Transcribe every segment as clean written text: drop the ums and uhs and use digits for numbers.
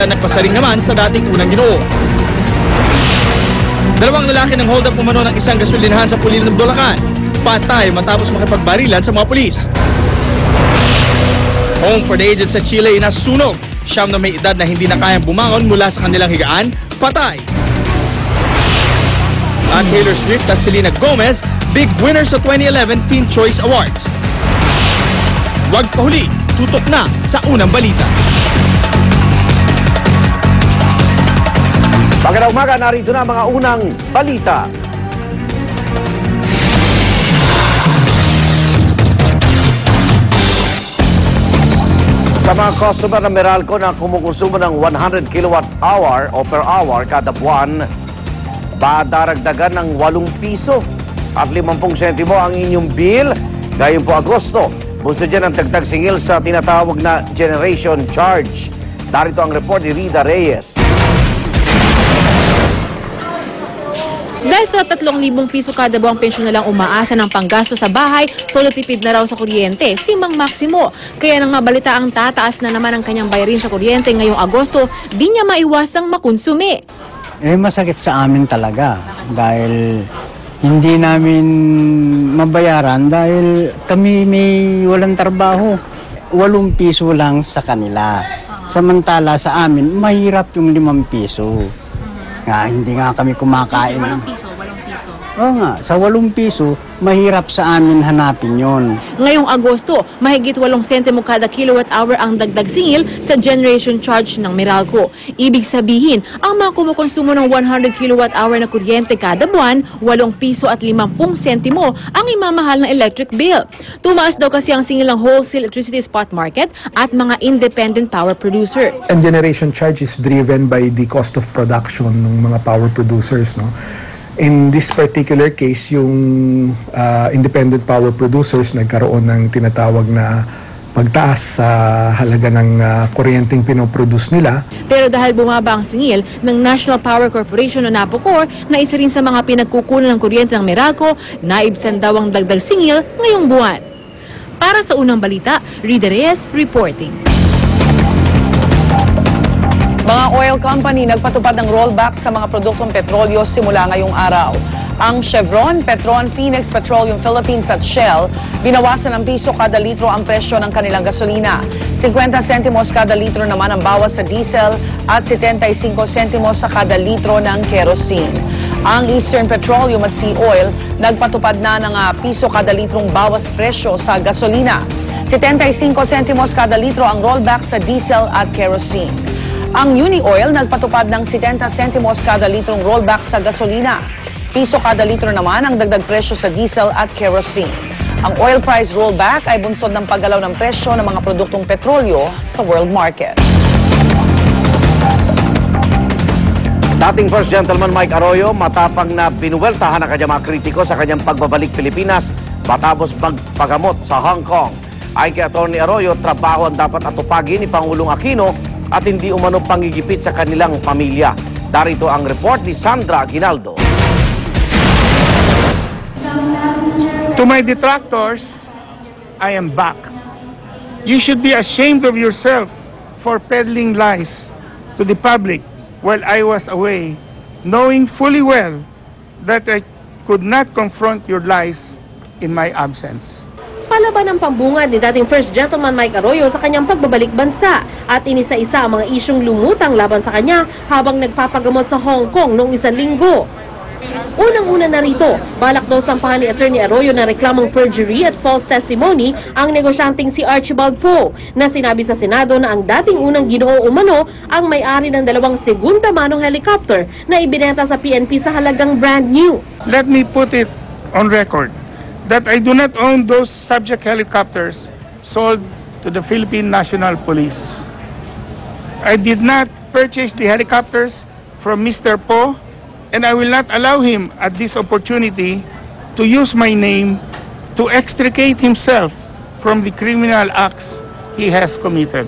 Nagpasaring naman sa dating unang ginoo. Dalawang lalaki ng hold up umano ng isang gasolinahan sa Pulilan ng Bulacan. Patay matapos makipagbarilan sa mga pulis. Home for the aged sa Chile nasunog. Siyam na may edad na hindi na kayang bumangon mula sa kanilang higaan, patay. At Taylor Swift at Selena Gomez, big winners sa 2011 Teen Choice Awards. Wag pahuli, tutok na sa unang balita. Magandang umaga, narito na mga unang balita. Sa mga customer ng Meralco na kumukonsumo ng 100 kilowatt-hour o per hour kada buwan, badaragdagan ng 8 piso at 50 sentimo ang inyong bill ngayong po Agosto. Bunso dyan ang dagdag singil sa tinatawag na generation charge. Darito ang report ni Rida Reyes. Dahil sa 3,000 piso kada buwang pensyon na lang umaasa ng panggasto sa bahay, todo tipid na raw sa kuryente si Mang Maximo. Kaya nang mabalita ang tataas na naman ang kanyang bayarin sa kuryente ngayong Agosto, di niya maiwasang makonsumi. Masakit sa amin talaga dahil hindi namin mabayaran dahil kami may walang trabaho. 8 piso lang sa kanila. Samantala sa amin, mahirap yung 5 piso. Hindi nga kami kumakain. 8 piso. Oo nga, sa 8 piso, mahirap sa amin hanapin yon. Ngayong Agosto, mahigit 8 sentimo kada kilowatt-hour ang dagdag singil sa generation charge ng Meralco. Ibig sabihin, ang mga kumukonsumo ng 100 kilowatt-hour na kuryente kada buwan, 8 piso at 50 sentimo ang imamahal ng electric bill. Tumaas daw kasi ang singil ng wholesale electricity spot market at mga independent power producer. And generation charge is driven by the cost of production ng mga power producers, no? In this particular case, yung independent power producers nagkaroon ng tinatawag na pagtaas sa halaga ng kuryenteng pinoproduce nila. Pero dahil bumaba ang singil ng National Power Corporation o NAPOCOR na isa rin sa mga pinagkukunan ng kuryente ng Meralco, naibsan daw ang dagdag singil ngayong buwan. Para sa unang balita, Rida Reyes reporting. Mga oil company nagpatupad ng rollback sa mga produktong petrolyo simula ngayong araw. Ang Chevron, Petron, Phoenix Petroleum Philippines at Shell, binawasan ng piso kada litro ang presyo ng kanilang gasolina. 50 sentimos kada litro naman ang bawas sa diesel at 75 sentimos sa kada litro ng kerosene. Ang Eastern Petroleum at Sea Oil nagpatupad na ng piso kada litrong bawas presyo sa gasolina. 75 sentimos kada litro ang rollback sa diesel at kerosene. Ang Uni Oil nagpatupad ng 70 sentimos kada litrong rollback sa gasolina. Piso kada litro naman ang dagdag presyo sa diesel at kerosene. Ang oil price rollback ay bunsod ng paggalaw ng presyo ng mga produktong petrolyo sa world market. Dating First Gentleman Mike Arroyo, matapang na binuweltahan ng kanyang mga kritiko sa kanyang pagbabalik Pilipinas matapos magpagamot sa Hong Kong. Ay kay Atty. Arroyo, trabaho ang dapat atupagin ni Pangulong Aquino at hindi umano panggigipit sa kanilang pamilya. Darito ang report ni Sandra Aguinaldo. To my detractors, I am back. You should be ashamed of yourself for peddling lies to the public while I was away, knowing fully well that I could not confront your lies in my absence. Palaban ng pambungad ni dating First Gentleman Mike Arroyo sa kanyang pagbabalik bansa at inisa-isa ang mga isyong lumutang laban sa kanya habang nagpapagamot sa Hong Kong noong 1 linggo. Unang-una na rito, balak daw sampahan ni Atty. Arroyo na reklamong perjury at false testimony ang negosyanteng si Archibald Poe na sinabi sa Senado na ang dating unang Ginoo umano ang may-ari ng 2 segunda manong helicopter na ibinenta sa PNP sa halagang brand new. Let me put it on record that I do not own those subject helicopters sold to the Philippine National Police. I did not purchase the helicopters from Mr. Poe, and I will not allow him at this opportunity to use my name to extricate himself from the criminal acts he has committed.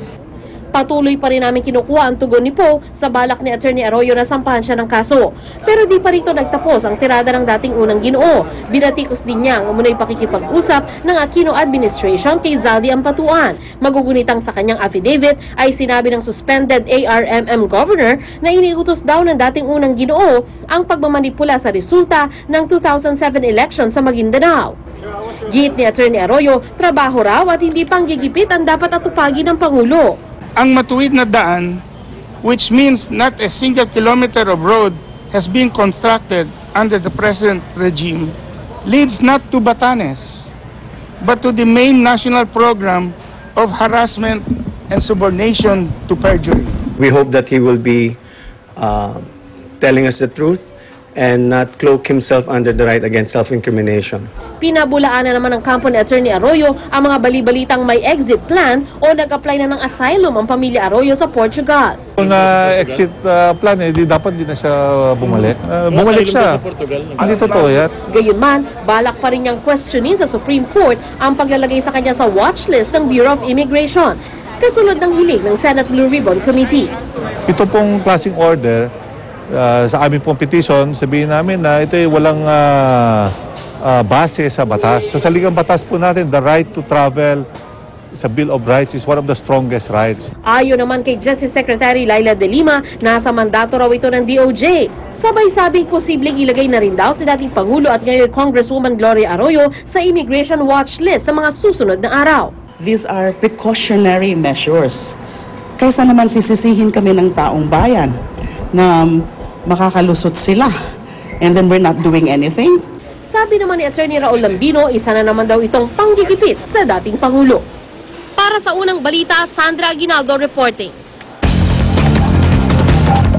Patuloy pa rin namin kinukuha ang tugon ni Poe sa balak ni Attorney Arroyo na sampahan siya ng kaso. Pero di pa rito nagtapos ang tirada ng dating unang Ginoo. Binatikos din niya ang umunay pakikipag-usap ng Aquino administration kay Zaldi Ampatuan. Magugunitang sa kanyang affidavit ay sinabi ng suspended ARMM governor na iniutos daw ng dating unang Ginoo ang pagmamanipula sa resulta ng 2007 election sa Maguindanao. Git ni Attorney Arroyo, trabaho raw at hindi panggigipit ang dapat atupagi ng Pangulo. Ang matuwid na daan, which means not a single kilometer of road has been constructed under the present regime, leads not to Batanes, but to the main national program of harassment and subordination to perjury. We hope that he will be telling us the truth and not cloak himself under the right against self-incrimination. Pinabulaan na naman ng kampo ni Attorney Arroyo ang mga bali-balitang may exit plan o nag-apply na ng asylum ang pamilya Arroyo sa Portugal. Kung exit plan, di dapat din na siya bumalik. Bumalik siya. Hindi totoo yan. Gayunman, balak pa rin niyang questionin sa Supreme Court ang paglalagay sa kanya sa watchlist ng Bureau of Immigration, kasunod ng hiling ng Senate Blue Ribbon Committee. Ito pong klaseng order, sa aming pong petition, sabihin namin na ito ay walang base sa batas. Sa saligang batas po natin, the right to travel sa Bill of Rights is one of the strongest rights. Ayon naman kay Justice Secretary Laila De Lima, nasa mandato raw ito ng DOJ. Sabay sabing posibleng ilagay na rin daw si dating Pangulo at ngayon Congresswoman Gloria Arroyo sa immigration watch list sa mga susunod na araw. These are precautionary measures. Kaysa naman sisisihin kami ng taong bayan na makakalusot sila and then we're not doing anything. Sabi naman ni Attorney Raul Lambino, isa na naman daw itong panggigipit sa dating Pangulo. Para sa unang balita, Sandra Aguinaldo reporting.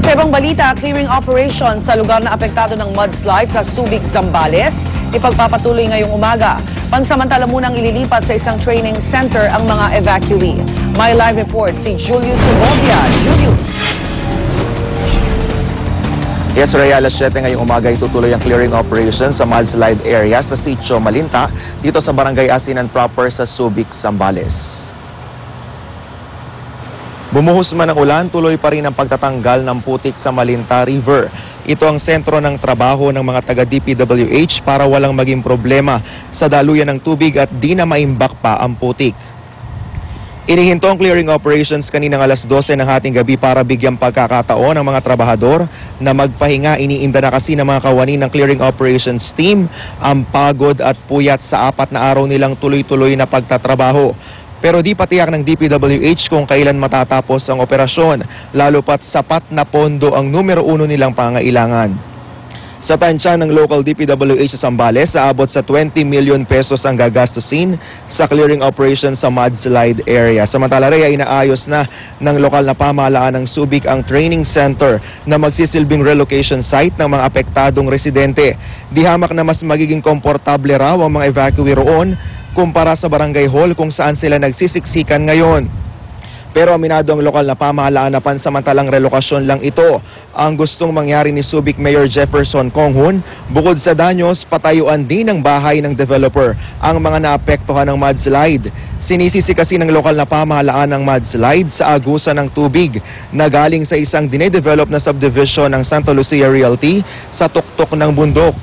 Sa ibang balita, clearing operation sa lugar na apektado ng mudslide sa Subic, Zambales, ipagpapatuloy ngayong umaga. Pansamantala munang ililipat sa isang training center ang mga evacuee. May live report si Julius Segovia. Julius. Yes, Rhea, alas 7 ngayong umaga itutuloy ang clearing operation sa mudslide area sa Sitio Malinta dito sa Barangay Asinan proper sa Subic, Zambales. Bumuhos man ang ulan, tuloy pa rin ang pagtatanggal ng putik sa Malinta River. Ito ang sentro ng trabaho ng mga taga-DPWH para walang maging problema sa daluyan ng tubig at di na maimbak pa ang putik. Inihinto ang clearing operations kaninang alas 12 ng hating gabi para bigyang pagkakataon ng mga trabahador na magpahinga. Iniinda na kasi ng mga kawani ng clearing operations team ang pagod at puyat sa 4 na araw nilang tuloy-tuloy na pagtatrabaho. Pero di patiyak ng DPWH kung kailan matatapos ang operasyon, lalo pat sapat na pondo ang numero 1 nilang pangailangan. Sa tansya ng local DPWH sa Zambales, aabot sa 20 million pesos ang gagastusin sa clearing operation sa mudslide area. Samantala rin, inaayos na ng lokal na pamahalaan ng Subic ang training center na magsisilbing relocation site ng mga apektadong residente. Di hamak na mas magiging komportable raw ang mga evacuee roon kumpara sa barangay hall kung saan sila nagsisiksikan ngayon. Pero aminado ang lokal na pamahalaan na pansamantalang relokasyon lang ito ang gustong mangyari ni Subic Mayor Jefferson Conghun. Bukod sa danyos, patayuan din ng bahay ng developer ang mga naapektuhan ng mudslide. Sinisisi kasi ng lokal na pamahalaan ng mudslide sa agusan ng tubig na galing sa isang dinedevelop na subdivision ng Santa Lucia Realty sa tuktok ng bundok.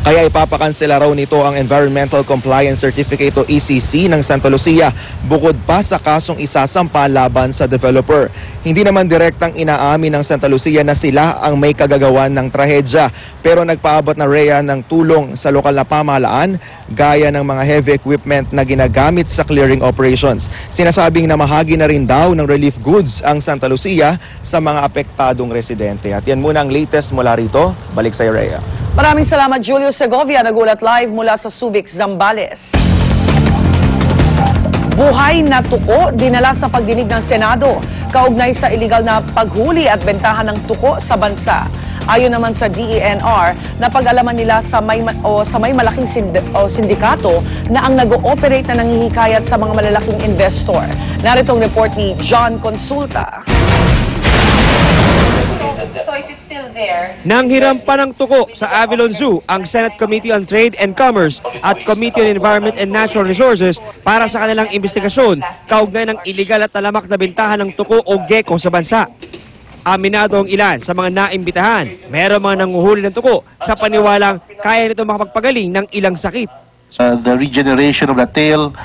Kaya ipapakansela raw nito ang Environmental Compliance Certificate o ECC ng Santa Lucia bukod pa sa kasong isasampa laban sa developer. Hindi naman direktang inaamin ng Santa Lucia na sila ang may kagagawan ng trahedya, pero nagpaabot na Rhea ng tulong sa lokal na pamahalaan gaya ng mga heavy equipment na ginagamit sa clearing operations. Sinasabing namahagi na rin daw ng relief goods ang Santa Lucia sa mga apektadong residente. At yan muna ang latest mula rito. Balik sa Rhea. Maraming salamat, Julius Segovia, nagulat live mula sa Subic, Zambales. Buhay na tuko dinala sa pagdinig ng Senado kaugnay sa iligal na paghuli at bentahan ng tuko sa bansa. Ayon naman sa DENR, napag-alaman nila sa may malaking sindikato na ang nag-ooperate na nanghihikayat sa mga malalaking investor. Narito ang report ni John Consulta. So if it's still Nang hiram pa ng tuko sa Avilon Zoo ang Senate Committee on Trade and Commerce at Committee on Environment and Natural Resources para sa kanilang investigasyon kaugnay ng iligal at talamak na bintahan ng tuko o gecko sa bansa. Aminado ang ilan sa mga naimbitahan, mayroong mga nanguhuli ng tuko sa paniwalang kaya nito makapagpagaling ng ilang sakit. The regeneration of the tail